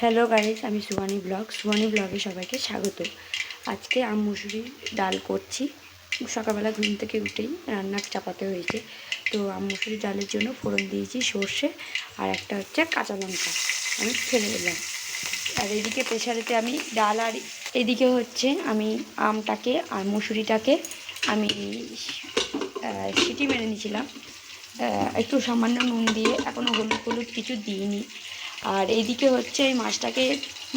Hello guys, আমি সুহানি ব্লগে সবাইকে স্বাগত। আজকে মুসুরির ডাল করছি। সকালবেলা ঘুম থেকে উঠেই রান্না চাপাতে হয়েছে। তো মুসুরির ডালের জন্য ফোড়ন দিয়েছি সর্ষে আর একটা হচ্ছে কাঁচা লঙ্কা আমি ফেলে দিলাম। আর এদিকে প্রেশারেতে আমি ডাল আর এদিকে হচ্ছে আমি আমটাকে আর মুসুরিটাকে আমি সিটি মেরে নিয়েছিলাম একটু সামান্য নুন দিয়ে, এখনও হলুদ কিছু দিইনি। আর এইদিকে হচ্ছে এই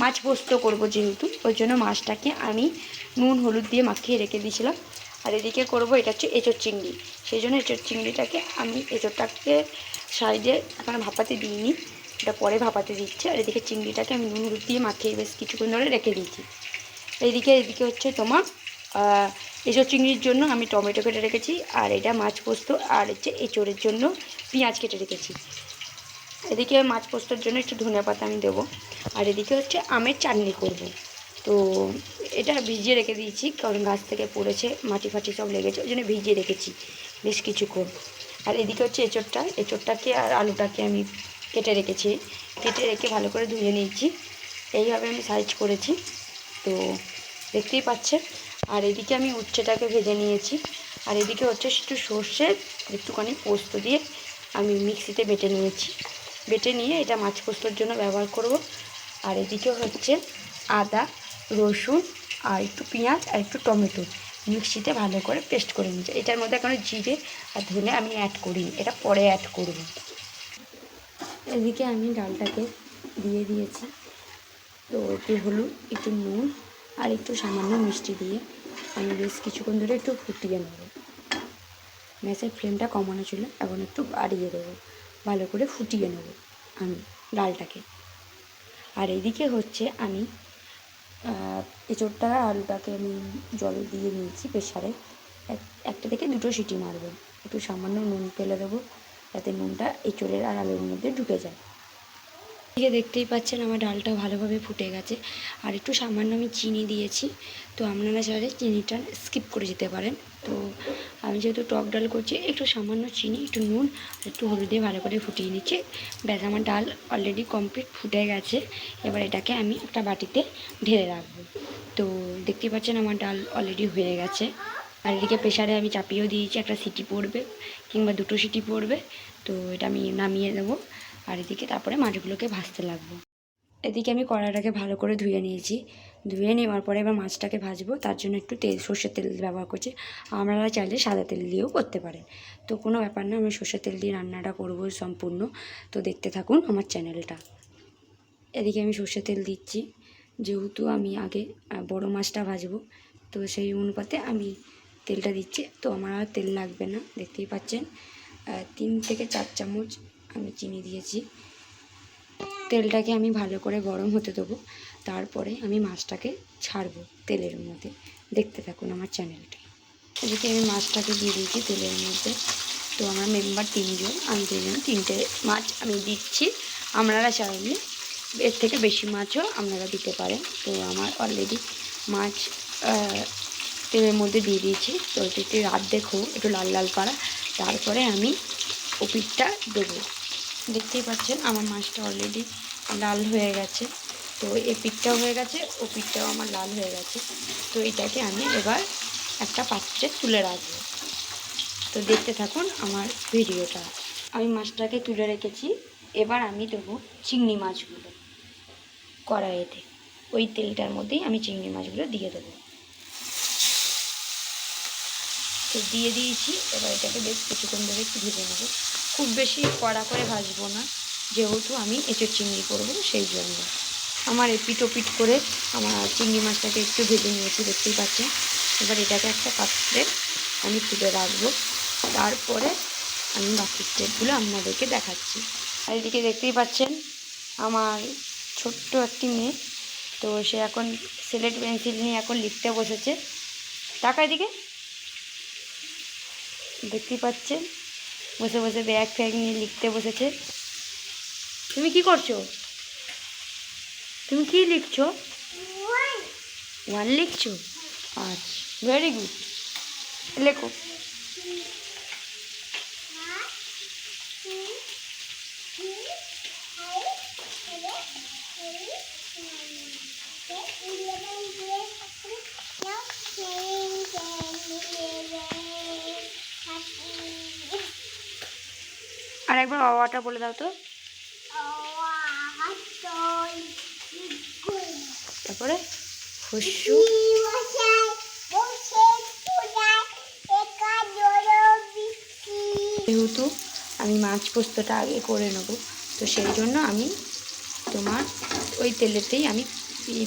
মাছ পোস্ত করবো, যেহেতু ওই জন্য মাছটাকে আমি নুন হলুদ দিয়ে মাখিয়ে রেখে দিয়েছিলাম। আর এদিকে করবো এটা হচ্ছে এঁচোড় চিংড়ি, সেই জন্য এঁচোড় চিংড়িটাকে আমি এঁচোড়টাকে সাইডে এখন ভাপাতে দিইনি, এটা পরে ভাপাতে দিচ্ছে। আর এদিকে চিংড়িটাকে আমি নুন হলুদ দিয়ে মাখিয়ে বেশ কিছুক্ষণ ধরে রেখে দিয়েছি। এদিকে হচ্ছে তোমার এঁচোড় চিংড়ির জন্য আমি টমেটো কেটে রেখেছি, আর এটা মাছ পোস্ত আর হচ্ছে এঁচোড়ের জন্য পেঁয়াজ কেটে রেখেছি। এদিকে মাছ পোস্তর জন্য একটু ধনিয়া পাতা আমি দেবো। আর এদিকে হচ্ছে আমের চাটনি করব। তো এটা ভিজিয়ে রেখে দিয়েছি, কারণ গাছ থেকে পড়েছে, মাটি ফাটি সব লেগেছে, ওই জন্য ভিজিয়ে রেখেছি বেশ কিছুক্ষণ। আর এদিকে হচ্ছে এঁচোড়টাকে আর আলুটাকে আমি কেটে রেখে ভালো করে ধুয়ে নিয়েছি। এইভাবে আমি সাইজ করেছি, তো দেখতেই পাচ্ছেন। আর এদিকে আমি উচ্ছেটাকে ভেজে নিয়েছি। আর এদিকে হচ্ছে একটু সর্ষে একটুখানি পোস্ত দিয়ে আমি মিক্সিতে বেটে নিয়ে এটা মাছ পোস্তর জন্য ব্যবহার করব। আর এদিকে হচ্ছে আদা রসুন আর একটু পেঁয়াজ আর একটু টমেটো মিক্সিতে ভালো করে পেস্ট করে নিয়েছি। এটার মধ্যে এখনো জিরে আর ধনে আমি অ্যাড করিনি, এটা পরে অ্যাড করব। এদিকে আমি ডালটাকে দিয়ে দিয়েছি। তো একটু হলুদ একটু নুন আর একটু সামান্য মিষ্টি দিয়ে আমি বেশ কিছুক্ষণ ধরে একটু ফুটিয়ে নেব। গ্যাসের ফ্লেমটা কমানো ছিল, এখন একটু বাড়িয়ে দেবো, ভালো করে ফুটিয়ে নেব আমি ডালটাকে। আর এদিকে হচ্ছে আমি এঁচোড়টা আলুটাকে আমি জল দিয়ে নিয়েছি প্রেশারে, একটা থেকে দুটো সিটি মারবো। একটু সামান্য নুন ফেলে দেবো, যাতে নুনটা এঁচোড়ের আর আলুর মধ্যে ঢুকে যায়। এদিকে দেখতেই পাচ্ছেন আমার ডালটা ভালোভাবে ফুটে গেছে। আর একটু সামান্য আমি চিনি দিয়েছি, তো আপনারা চাইলে চিনিটা স্কিপ করে যেতে পারেন। তো আমি যেহেতু টক ডাল করছি, একটু সামান্য চিনি একটু নুন আর একটু হলুদ দিয়ে ভালো করে ফুটিয়ে নিচ্ছি। ব্যাস, আমার ডাল অলরেডি কমপ্লিট ফুটে গেছে। এবার এটাকে আমি একটা বাটিতে ঢেলে রাখবো। তো দেখতেই পাচ্ছেন আমার ডাল অলরেডি হয়ে গেছে। আর এদিকে প্রেশারে আমি চাপিয়েও দিয়েছি, একটা সিটি পড়বে কিংবা দুটো সিটি পড়বে। তো এটা আমি নামিয়ে দেবো। আর এদিকে তারপরে মাছগুলোকে ভাজতে লাগবো। এদিকে আমি কড়াইটাকে ভালো করে ধুয়ে নেওয়ার পরে এবার মাছটাকে ভাজবো। তার জন্য একটু সর্ষের তেল ব্যবহার করছি। আপনারা চাইলে সাদা তেল দিয়েও করতে পারেন, তো কোনো ব্যাপার না। আমি সর্ষের তেল দিয়ে রান্নাটা করবো সম্পূর্ণ, তো দেখতে থাকুন আমার চ্যানেলটা। এদিকে আমি সর্ষের তেল দিচ্ছি, যেহেতু আমি আগে বড় মাছটা ভাজবো, তো সেই অনুপাতে আমি তেলটা দিচ্ছি। তো আমার আর তেল লাগবে না, দেখতেই পাচ্ছেন। 3 থেকে 4 চামচ আমি চিনি দিয়েছি। তেলটাকে আমি ভালো করে গরম হতে দেবো, তারপরে আমি মাছটাকে ছাড়বো তেলের মধ্যে। দেখতে থাকুন আমার চ্যানেলটি। এদিকে আমি মাছটাকে দিয়ে দিয়েছি তেলের মধ্যে। তো আমার মেম্বার 3 জন, আমি 3 জন, 3টে মাছ আমি দিচ্ছি। আপনারা চাইলে এর থেকে বেশি মাছও আপনারা দিতে পারেন। তো আমার অলরেডি মাছ তেলের মধ্যে দিয়ে দিয়েছি। তো একটু অর্ধেক হোক, একটু লাল লাল করা, তারপরে আমি ওপিঠটা দেবো। দেখতেই পাচ্ছেন আমার মাছটা অলরেডি লাল হয়ে গেছে। তো এই পিঠটাও হয়ে গেছে, ও পিঠটাও আমার লাল হয়ে গেছে। তো এটাকে আমি এবার একটা পাত্রে তুলে রাখবো। তো দেখতে থাকুন আমার ভিডিওটা। আমি মাছটাকে তুলে রেখেছি, এবার আমি দেবো চিংড়ি মাছগুলো কড়াইতে। ওই তেলটার মধ্যেই আমি চিংড়ি মাছগুলো দিয়ে দেবো। তো দিয়ে দিয়েছি, এবার এটাকে বেশ কিছুক্ষণ ধরে একটু ভেজে নেবো। খুব বেশি কড়া করে ভাজবো না, যেহেতু আমি এঁচোড় চিংড়ি করবো সেই জন্য। আমার এপিট ওপিট করে আমার চিংড়ি মাছটাকে একটু ভেজে নিয়েছি, দেখতেই পাচ্ছেন। এবার এটাকে একটা পাত্রে আমি তুলে রাখবো, তারপরে আমি বাকি স্টেপগুলো আপনাদেরকে দেখাচ্ছি। আর এদিকে দেখতেই পাচ্ছেন আমার ছোট্ট একটি মেয়ে, তো সে এখন স্লেট পেন্সিল নিয়ে এখন লিখতে বসেছে। টাকা এদিকে দেখতেই পাচ্ছেন বসে বসে ব্যাগ ফ্যাগ নিয়ে লিখতে বসেছে। তুমি কি করছো? তুমি কি লিখছো? 1 লিখছো? আচ্ছা, ভেরি গুড, লেখো। একবার অওয়াটা বলে দাও তো। তারপরে হুসু। যেহেতু আমি মাছ পোস্তটা আগে করে নেব, তো সেই জন্য আমি তোমার ওই তেলেতেই আমি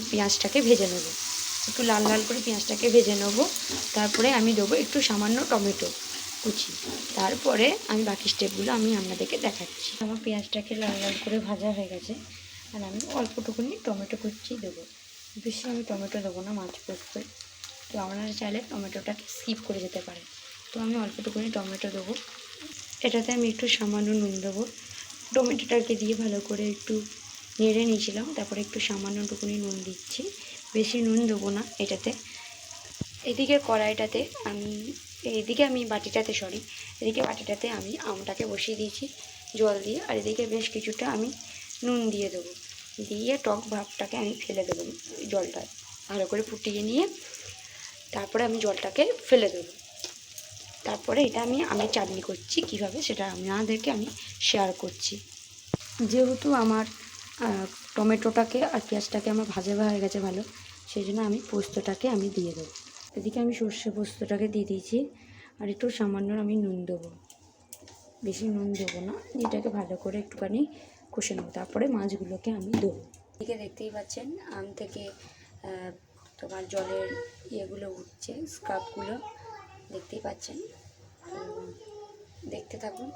পেঁয়াজটাকে ভেজে নেব, একটু লাল লাল করে পেঁয়াজটাকে ভেজে নেব। তারপরে আমি দেবো একটু সামান্য টমেটো কুচি। তারপরে আমি বাকি স্টেপগুলো আমি আপনাদেরকে দেখাচ্ছি। আমার পেঁয়াজটাকে লাল লাল করে ভাজা হয়ে গেছে, আর আমি অল্পটুকুনি টমেটো কুচি দেবো। বেশি আমি টমেটো দেবো না মাছ পোস্তয়, তো আপনারা চাইলে টমেটোটাকে স্কিপ করে যেতে পারেন। তো আমি অল্পটুকুনি টমেটো দেবো, এটাতে আমি একটু সামান্য নুন দেবো। টমেটোটাকে দিয়ে ভালো করে একটু নেড়ে নিয়েছিলাম, তারপরে একটু সামান্যটুকুনি নুন দিচ্ছি, বেশি নুন দেবো না এটাতে। এদিকে কড়াইটাতে এদিকে বাটিটাতে আমি আমটাকে বসিয়ে দিয়েছি জল দিয়ে, আর এদিকে বেশ কিছুটা আমি নুন দিয়ে দেবো, দিয়ে টক ভাবটাকে আমি ফেলে দেবো জলটা ভালো করে ফুটিয়ে নিয়ে, তারপরে আমি জলটাকে ফেলে দেবো। তারপরে এটা আমি চাটনি করছি কীভাবে সেটা আপনাদেরকে আমি শেয়ার করছি। যেহেতু আমার টমেটোটাকে আর পেঁয়াজটাকে আমার ভাজা হয়ে গেছে ভালো, সেই জন্য আমি পোস্তটাকে আমি দিয়ে দেবো। এদিকে আমি সর্ষে পোস্তটাকে দিয়ে দিয়েছি, আর একটু সামান্য আমি নুন দেবো, বেশি নুন দেবো না। এটাকে ভালো করে একটুখানি কষে নেবো, তারপরে মাছগুলোকে আমি দেবো। এদিকে দেখতেই পাচ্ছেন আম থেকে তোমার জলের ইয়েগুলো উঠছে, স্ক্রাবগুলো দেখতেই পাচ্ছেন। দেখতে থাকুন,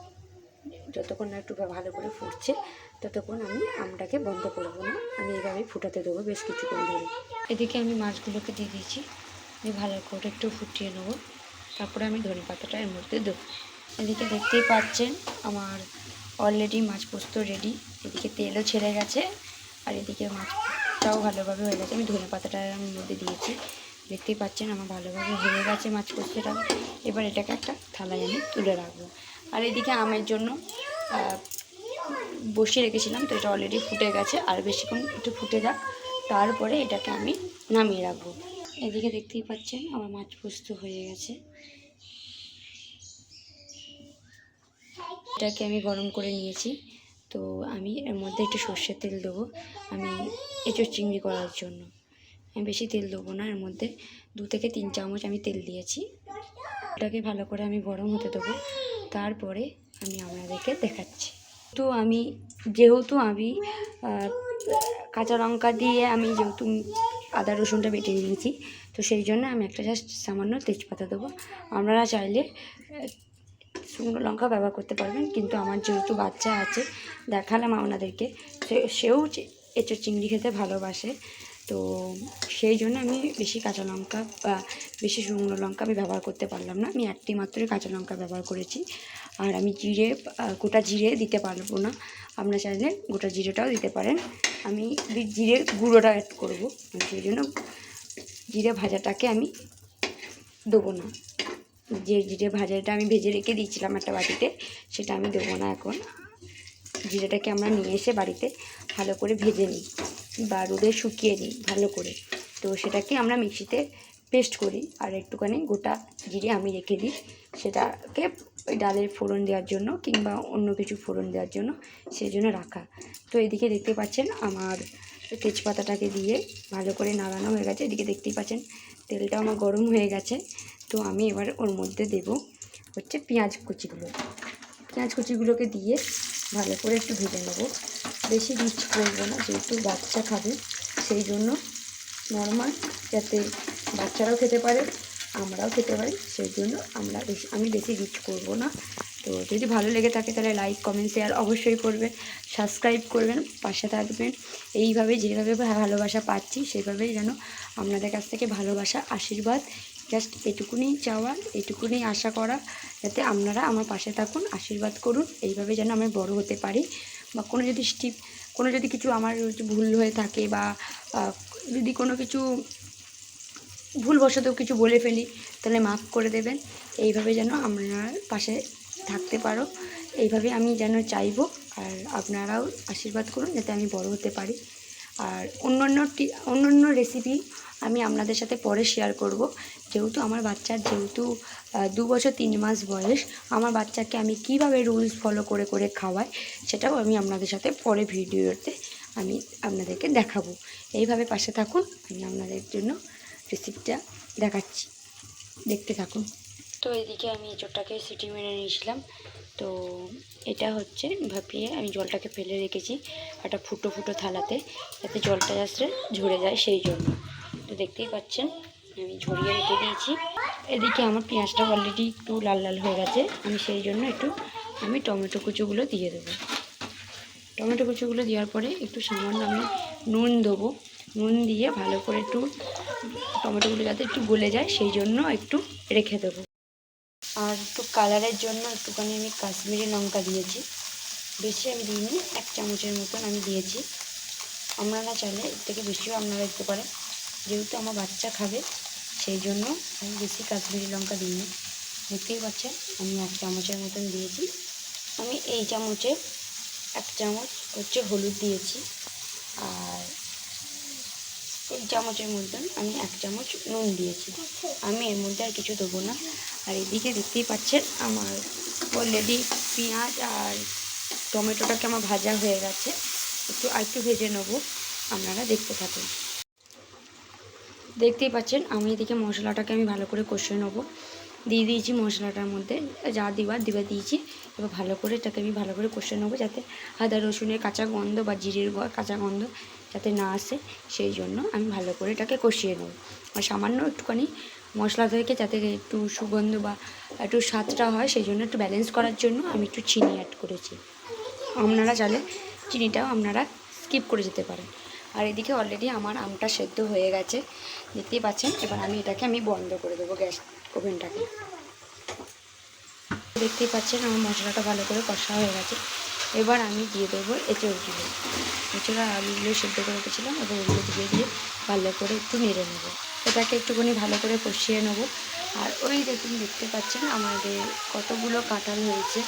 যতক্ষণ না একটু ভালো করে ফুটছে ততক্ষণ আমি আমটাকে বন্ধ করবো না, আমি এইভাবেই ফুটাতে দেবো বেশ কিছুক্ষণ ধরে। এদিকে আমি মাছগুলোকে দিয়ে দিয়েছি, আমি ভালো করে একটু ফুটিয়ে নেবো, তারপরে আমি ধনে পাতাটা এর মধ্যে দেবো। এদিকে দেখতেই পাচ্ছেন আমার অলরেডি মাছ পোস্ত রেডি। এদিকে তেলও ছেড়ে গেছে, আর এদিকে মাছটাও ভালোভাবে হয়ে গেছে। আমি ধনে পাতাটা আমি মধ্যে দিয়েছি, দেখতেই পাচ্ছেন আমার ভালোভাবে হয়ে গেছে মাছ পোস্তটা। এবার এটাকে একটা থালায় আমি তুলে রাখবো। আর এদিকে আমের জন্য বসিয়ে রেখেছিলাম, তো এটা অলরেডি ফুটে গেছে, আর বেশিক্ষণ একটু ফুটে যাক, তারপরে এটাকে আমি নামিয়ে রাখবো। এদিকে দেখতেই পাচ্ছেন আমার মাছ পোস্ত হয়ে গেছে। এটাকে আমি গরম করে নিয়েছি, তো আমি এর মধ্যে একটু সর্ষের তেল দেবো, আমি এঁচোড় চিংড়ি করার জন্য। আমি বেশি তেল দেবো না, এর মধ্যে 2 থেকে 3 চামচ আমি তেল দিয়েছি। এটাকে ভালো করে আমি গরম হতে দেবো, তারপরে আমি আপনাদেরকে দেখাচ্ছি। তো যেহেতু আমি কাঁচা লঙ্কা দিয়ে যেহেতু আদা রসুনটা বেটে নিয়েছি, তো সেই জন্য আমি একটা জাস্ট সামান্য তেজপাতা দেবো। আপনারা চাইলে শুকনো লঙ্কা ব্যবহার করতে পারবেন, কিন্তু আমার যেহেতু বাচ্চা আছে, দেখালাম আপনাদেরকে, সেও এঁচোড় চিংড়ি খেতে ভালোবাসে, তো সেই জন্য আমি বেশি কাঁচা লঙ্কা বা বেশি শুকনো লঙ্কা আমি ব্যবহার করতে পারলাম না। আমি একটি মাত্রই কাঁচা লঙ্কা ব্যবহার করেছি। আর আমি গোটা জিরে দিতে পারবো না, আপনারা চাইলে গোটা জিরেটাও দিতে পারেন। আমি জিরের গুঁড়োটা অ্যাড করবো, সেই জন্য জিরে ভাজাটাকে আমি দেবো না। যে জিরে ভাজাটা আমি ভেজে রেখে দিয়েছিলাম একটা বাটিতে, সেটা আমি দেবো না এখন। জিরেটাকে আমরা নিয়ে এসে বাড়িতে ভালো করে ভেজে নিই বা রোদে শুকিয়ে নিই ভালো করে, তো সেটাকে আমরা মিক্সিতে পেস্ট করি। আর একটুখানি গোটা জিরে আমি রেখে দিই, সেটাকে ওই ডালের ফোড়ন দেওয়ার জন্য কিংবা অন্য কিছু ফোড়ন দেওয়ার জন্য, সেই জন্য রাখা। তো এদিকে দেখতে পাচ্ছেন আমার তেজপাতাটাকে দিয়ে ভালো করে নাড়ানো হয়ে গেছে। এদিকে দেখতেই পাচ্ছেন তেলটা আমার গরম হয়ে গেছে, তো আমি এবার ওর মধ্যে দেব হচ্ছে পেঁয়াজ কুচিগুলোকে দিয়ে ভালো করে একটু ভেজে নেব। বেশি রিচ করবো না, যেহেতু বাচ্চা খাবে, সেই জন্য নর্মাল, যাতে বাচ্চারাও খেতে পারে আমরাও খেতে পারি, সেই জন্য আমি বেশি রিচ করবো না। তো যদি ভালো লেগে থাকে তাহলে লাইক কমেন্ট শেয়ার অবশ্যই করবেন, সাবস্ক্রাইব করবেন, পাশে থাকবেন। এইভাবে যেভাবে ভালোবাসা পাচ্ছি সেভাবেই যেন আপনাদের কাছ থেকে ভালোবাসা আশীর্বাদ জাস্ট এটুকুনি চাওয়া, এটুকুনি আশা করা, যাতে আপনারা আমার পাশে থাকুন, আশীর্বাদ করুন, এইভাবে যেন আমি বড় হতে পারি। বা কোনো যদি কিছু আমার ভুল হয়ে থাকে, বা যদি কোনো কিছু ভুলবশত কিছু বলে ফেলি, তাহলে মাফ করে দেবেন। এইভাবে যেন আপনারা পাশে থাকতে পারো, এইভাবে আমি যেন চাইবো। আর আপনারাও আশীর্বাদ করুন যাতে আমি বড় হতে পারি। আর অন্য রেসিপি আমি আপনাদের সাথে পরে শেয়ার করব। যেহেতু আমার বাচ্চার 2 বছর 3 মাস বয়স, আমার বাচ্চাকে আমি কিভাবে রুলস ফলো করে করে খাওয়াই সেটাও আমি আপনাদের সাথে পরে ভিডিওতে আমি আপনাদেরকে দেখাবো। এইভাবে পাশে থাকুন, আমি আপনাদের জন্য রেসিপিটা দেখাচ্ছি, দেখতে থাকুন। তো এদিকে আমি এঁচোড়টাকে সিটি মেরে নিয়েছিলাম। তো এটা হচ্ছে ভাপিয়ে আমি জলটাকে ফেলে রেখেছি একটা ফুটো ফুটো থালাতে, যাতে জলটা যাতে ঝরে যায় সেই জন্য। তো দেখতেই পাচ্ছেন আমি ঝরিয়ে রেখে দিয়েছি। এদিকে আমার পেঁয়াজটা অলরেডি একটু লাল লাল হয়ে গেছে, আমি সেই জন্য আমি টমেটো কুচোগুলো দিয়ে দেবো। টমেটো কুচোগুলো দেওয়ার পরে একটু সামান্য আমি নুন দেবো। নুন দিয়ে ভালো করে একটু টমেটোগুলো যাতে একটু গলে যায় সেই জন্য একটু রেখে দেবো। আর একটু কালারের জন্য একটুখানি আমি কাশ্মীরি লঙ্কা দিয়েছি, বেশি আমি দিইনি, 1 চামচের মতন আমি দিয়েছি। আপনারা চাইলে এর থেকে বেশিও আপনারা দিতে পারেন, যেহেতু আমার বাচ্চা খাবে সেই জন্য আমি বেশি কাশ্মীরি লঙ্কা দিইনি। দেখতেই পাচ্ছেন আমি 1 চামচের মতন দিয়েছি। আমি এই চামচে 1 চামচ হচ্ছে হলুদ দিয়েছি, আর এই চামচের মতন আমি 1 চামচ নুন দিয়েছি। আমি এর মধ্যে আর কিছু দেবো না। আর এদিকে দেখতেই পাচ্ছেন আমার অলরেডি পেঁয়াজ আর টমেটোটাকে আমার ভাজা হয়ে গেছে, একটু ভেজে নেবো, আপনারা দেখতে থাকুন। দেখতেই পাচ্ছেন আমি এদিকে মশলাটাকে আমি ভালো করে কষিয়ে নেবো। দিয়ে দিয়েছি মশলাটার মধ্যে যা দিবার দিয়েছি। এবার ভালো করে এটাকে আমি ভালো করে কষিয়ে নেবো, যাতে আদা রসুনের কাঁচা গন্ধ বা জিরের কাঁচা গন্ধ যাতে না আসে সেই জন্য আমি ভালো করে এটাকে কষিয়ে নেবো। আর সামান্য একটুখানি মশলা থেকে যাতে একটু সুগন্ধ বা একটু স্বাদটা হয় সেই জন্য একটু ব্যালেন্স করার জন্য আমি একটু চিনি অ্যাড করেছি। আপনারা চাইলে চিনিটাও আপনারা স্কিপ করে যেতে পারেন। আর এদিকে অলরেডি আমার আমটা সেদ্ধ হয়ে গেছে, দেখতেই পাচ্ছেন। এবার আমি বন্ধ করে দেবো গ্যাস ওভেনটাকে। দেখতেই পাচ্ছেন আমার মশলাটা ভালো করে কষা হয়ে গেছে। এবার আমি দিয়ে দেবো এঁচোড়গুলো। এঁচোড় আর আলুগুলো সেদ্ধ করে রেখেছিলাম, এবার ওগুলো দিয়ে ভালো করে একটু নেড়ে নেবো। এটাকে একটুখানি ভালো করে কষিয়ে নেবো। আর ওই দেখতে পাচ্ছেন আমাদের কতগুলো কাঁঠাল হয়েছে,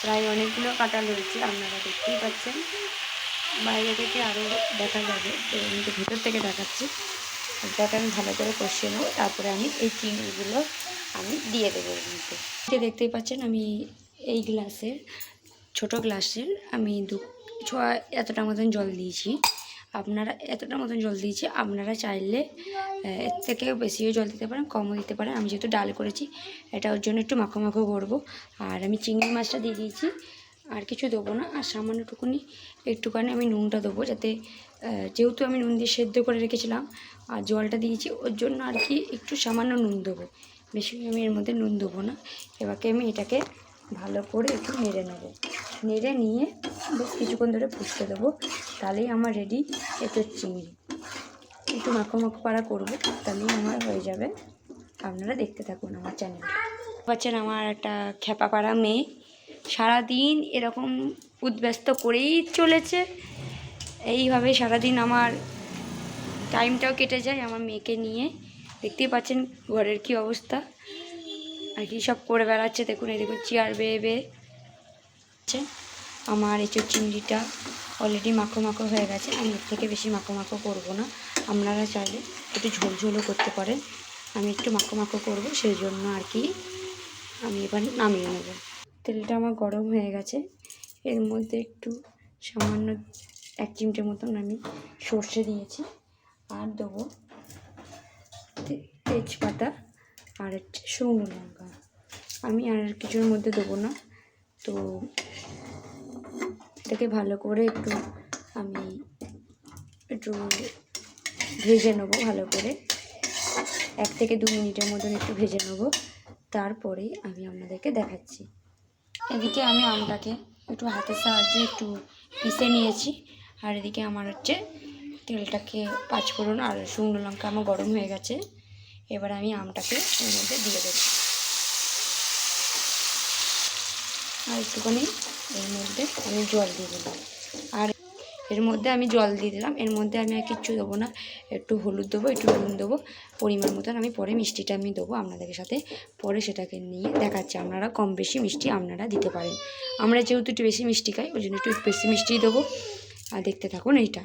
প্রায় অনেকগুলো কাঁঠাল হয়েছে, আপনারা দেখতেই পাচ্ছেন। বাইরে থেকে আরও দেখা যাবে, তো আমি তো ভেতর থেকে দেখাচ্ছি। এটাকে আমি ভালো করে কষিয়ে নেবো, তারপরে আমি এই চিংড়িগুলো আমি দিয়ে দেবো এর মধ্যে। দেখতেই পাচ্ছেন আমি এই ছোটো গ্লাসের আমি এতটা মতন জল দিয়েছি। আপনারা চাইলে এর থেকেও বেশিও জল দিতে পারেন, কমও দিতে পারেন। আমি যেহেতু ডাল করেছি এটা ওর জন্য একটু মাখো মাখো করবো। আর আমি চিংড়ি মাছটা দিয়ে দিয়েছি, আর কিছু দেবো না। আর একটুখানি আমি নুনটা দেবো, যাতে যেহেতু আমি নুন দিয়ে সেদ্ধ করে রেখেছিলাম আর জলটা দিয়েছি ওর জন্য আর কি একটু সামান্য নুন দেবো, বেশি আমি এর মধ্যে নুন দেবো না। এবারে আমি এটাকে ভালো করে একটু নেড়ে নেবো। নেড়ে নিয়ে বেশ কিছুক্ষণ ধরে ফুটতে দেবো, তাহলেই আমার রেডি এঁচোড় চিংড়ি। একটু মাখো মাখো পাড়া করবো, তাহলেই আমার হয়ে যাবে। আপনারা দেখতে থাকুন আমার চ্যানেল। পাচ্ছেন আমার একটা খ্যাপা পাড়া মেয়ে সারাদিন এরকম উদ্ব্যস্ত করেই চলেছে। এইভাবে সারাদিন আমার টাইমটাও কেটে যায় আমার মেয়েকে নিয়ে। দেখতেই পাচ্ছেন ঘরের কি অবস্থা আর কি সব করে বেড়াচ্ছে। দেখুন এই দেখুন চেয়ার বেয়ে বেয়ে। আমার এঁচোড় চিংড়িটা অলরেডি মাখো মাখো হয়ে গেছে, আমি এর থেকে বেশি মাখো মাখো করবো না। আপনারা চাইলে একটু ঝোলঝোলও করতে পারেন, আমি একটু মাখো মাখো করবো সেই জন্য আর কি আমি এবার নামিয়ে নেব। তেলটা আমার গরম হয়ে গেছে, এর মধ্যে একটু সামান্য 1 চিমটে মতন আমি সর্ষে দিয়েছি, আর দেবো তেজপাতা আর হচ্ছে শুকনো লঙ্কা। আমি আর কিছুর মধ্যে দেবো না। তো এটাকে ভালো করে আমি একটু ভেজে নেবো, ভালো করে 1 থেকে 2 মিনিটের মতন একটু ভেজে নেবো। তারপরে আমি আপনাদেরকে দেখাচ্ছি। এদিকে আমি আমটাকে একটু হাতের সাহায্যে একটু পিষে নিয়েছি, আর এদিকে আমার হচ্ছে তেলটাকে 5 ফোড়ন আর শুকনো লঙ্কা আমার গরম হয়ে গেছে। এবার আমি আমটাকে এর মধ্যে দিয়ে দেবো, আর একটুখানি এর মধ্যে আমি জল দিয়ে দিলাম। আর এর মধ্যে আমি জল দিয়ে দিলাম, এর মধ্যে আমি আর কিচ্ছু দেবো না। একটু হলুদ দেবো, একটু নুন দেবো পরিমাণ মতন। আমি পরে মিষ্টিটা আমি দেবো আপনাদের সাথে, পরে সেটাকে নিয়ে দেখাচ্ছি। আপনারা কম বেশি মিষ্টি আপনারা দিতে পারেন। আমরা যেহেতু একটু বেশি মিষ্টি খাই ওই জন্য একটু বেশি মিষ্টিই দেবো। আর দেখতে থাকুন এইটা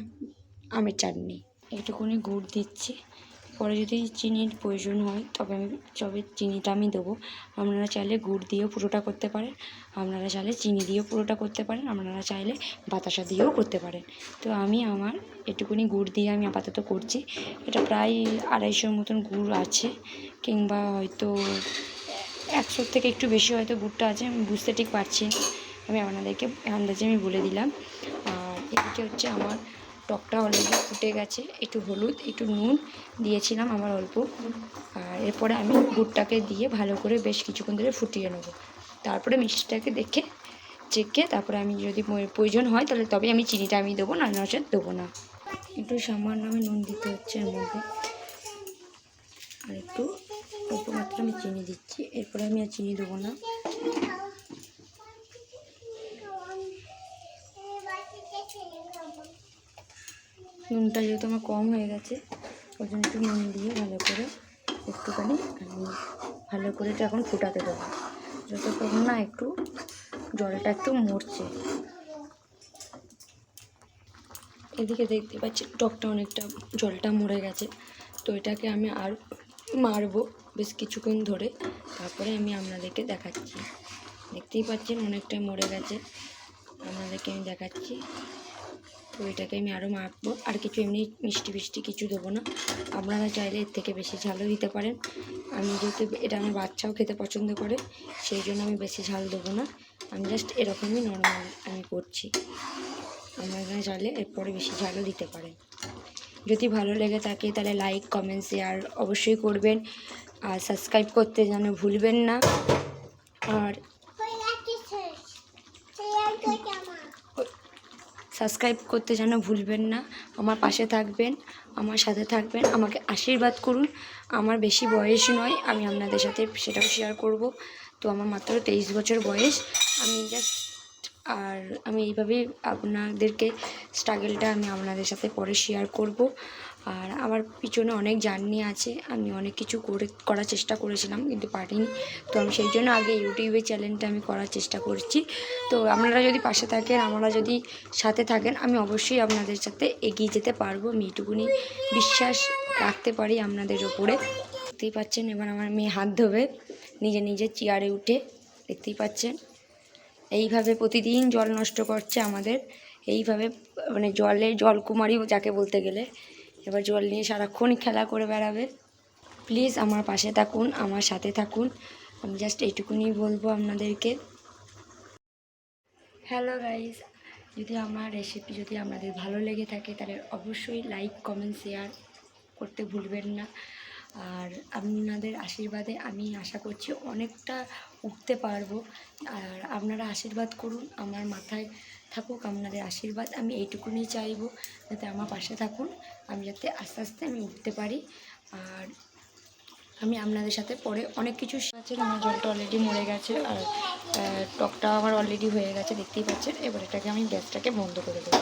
আমের চাটনি। একটুখানি গুড় দিচ্ছি, পরে যদি চিনির প্রয়োজন হয় তবে চিনিটা আমি দেবো। আপনারা চাইলে গুড় দিয়েও পুরোটা করতে পারেন, আপনারা চাইলে চিনি দিয়েও পুরোটা করতে পারেন, আপনারা চাইলে বাতাসা দিয়েও করতে পারেন। তো আমি আমার এটুকুনি গুড় দিয়ে আমি আপাতত করছি। এটা প্রায় 250 মতন গুড় আছে, কিংবা হয়তো 100 থেকে একটু বেশি হয়তো গুড়টা আছে, আমি বুঝতে ঠিক পারছি না। আমি আপনাদেরকে আন্দাজে আমি বলে দিলাম। আর এদিকে হচ্ছে আমার টকটা অলরেডি ফুটে গেছে। একটু হলুদ, একটু নুন দিয়েছিলাম আমার অল্প। আর এরপরে আমি গুড়টাকে দিয়ে ভালো করে বেশ কিছুক্ষণ ধরে ফুটিয়ে নেবো। তারপরে মিষ্টিটাকে চেখে তারপরে আমি যদি প্রয়োজন হয় তাহলে তবে আমি চিনিটা আমি দেবো, না নচেত দেবো না। একটু সামান্য আমি নুন দিতে হচ্ছে এর মধ্যে, আর একটু অল্প মাত্রা আমি চিনি দিচ্ছি। এরপরে আমি আর চিনি দেবো না। নুনটা যেহেতু আমার কম হয়ে গেছে, ওই জন্য একটু নুন দিয়ে ভালো করে একটুখানি আমি ভালো করে এটা এখন ফুটাতে দেবো, যতক্ষণ না একটু জলটা একটু মরছে। এদিকে দেখতে পাচ্ছি টকটা অনেকটা জলটা মরে গেছে। তো এটাকে আমি আর মারবো বেশ কিছুক্ষণ ধরে, তারপরে আমি আপনাদেরকে দেখাচ্ছি। দেখতেই পাচ্ছেন অনেকটা মরে গেছে, আপনাদেরকে আমি দেখাচ্ছি। তো এটাকে আমি আরও মাখবো, আর কিছু এমনি মিষ্টি কিছু দেবো না। আপনারা চাইলে এর থেকে বেশি ঝালও দিতে পারেন। আমি যেহেতু এটা আমার বাচ্চাও খেতে পছন্দ করে, সেই জন্য আমি বেশি ঝাল দেবো না। আমি জাস্ট এরকমই নর্মাল আমি করছি। আপনারা চাইলে এরপরে বেশি ঝালও দিতে পারেন। যদি ভালো লেগে থাকে তাহলে লাইক, কমেন্ট, শেয়ার অবশ্যই করবেন, আর সাবস্ক্রাইব করতে যেন ভুলবেন না। আর সাবস্ক্রাইব করতে যেন ভুলবেন না। আমার পাশে থাকবেন, আমার সাথে থাকবেন, আমাকে আশীর্বাদ করুন। আমার বেশি বয়স নয়, আমি আপনাদের সাথে সেটাও শেয়ার করব। তো আমার মাত্র 23 বছর বয়স। আমি এইভাবেই আপনাদেরকে স্ট্রাগলটা আমি আপনাদের সাথে পরে শেয়ার করব। আর আমার পিছনে অনেক জার্নি আছে, আমি অনেক কিছু করার চেষ্টা করেছিলাম কিন্তু পারিনি। তো আমি সেই জন্য আগে ইউটিউবে চ্যানেলটা আমি করার চেষ্টা করছি। তো আপনারা যদি পাশে থাকেন, আপনারা যদি সাথে থাকেন, আমি অবশ্যই আপনাদের সাথে এগিয়ে যেতে পারবো। আমি এইটুকুনি বিশ্বাস রাখতে পারি আপনাদের ওপরে। দেখতেই পাচ্ছেন এবার আমার মেয়ে হাত ধোবে নিজে চেয়ারে উঠে, দেখতেই পাচ্ছেন। এইভাবে প্রতিদিন জল নষ্ট করছে আমাদের, এইভাবে মানে জলকুমারী যাকে বলতে গেলে। এবার জল নিয়ে সারাক্ষণ খেলা করে বেড়াবে। প্লিজ আমার পাশে থাকুন, আমার সাথে থাকুন, আমি জাস্ট এইটুকুনি বলবো আপনাদেরকে। হ্যালো গাইস, যদি আমার রেসিপি যদি আপনাদের ভালো লেগে থাকে তাহলে অবশ্যই লাইক, কমেন্ট, শেয়ার করতে ভুলবেন না। আর আপনাদের আশীর্বাদে আমি আশা করছি অনেকটা উঠতে পারবো। আর আপনারা আশীর্বাদ করুন, আমার মাথায় থাকুক আপনাদের আশীর্বাদ। আমি এইটুকুনি চাইবো, যাতে আমার পাশে থাকুন, আমি যাতে আস্তে আস্তে আমি উঠতে পারি। আর আমি আপনাদের সাথে পরে অনেক কিছু আছে। আমার জলটা অলরেডি মরে গেছে, আর টকটা আমার অলরেডি হয়ে গেছে, দেখতেই পাচ্ছেন। এবার এটাকে আমি গ্যাসটাকে বন্ধ করে দেবো।